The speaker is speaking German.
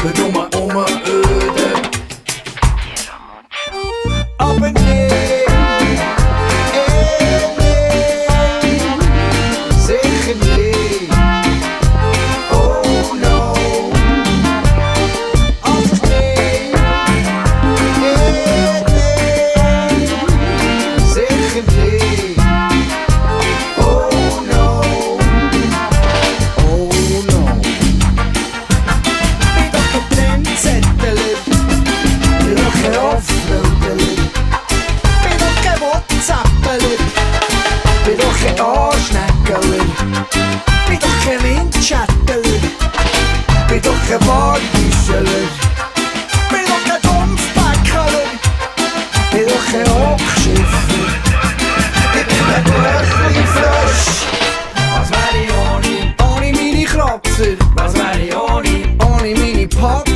bin nur öde. Aber nee, sicher nicht. Oh no. Aber nee, sicher nicht. Oh no. Oh no. Bin doch kein Trendsettler, bin doch kein Offroader, bin doch kein WhatsAppeler, bin doch kein Anschnäckeler, bin doch kein Windschätteler, bin doch kein Wartüscheler, bin doch kein Dumpfbäckeler, bin doch kein Hochschiffer, ich bin ein Blöchli-Frosch. Was wär ich ohne? Ohne meine Kratzer, Was wär ich ohne? ohne meine Pack.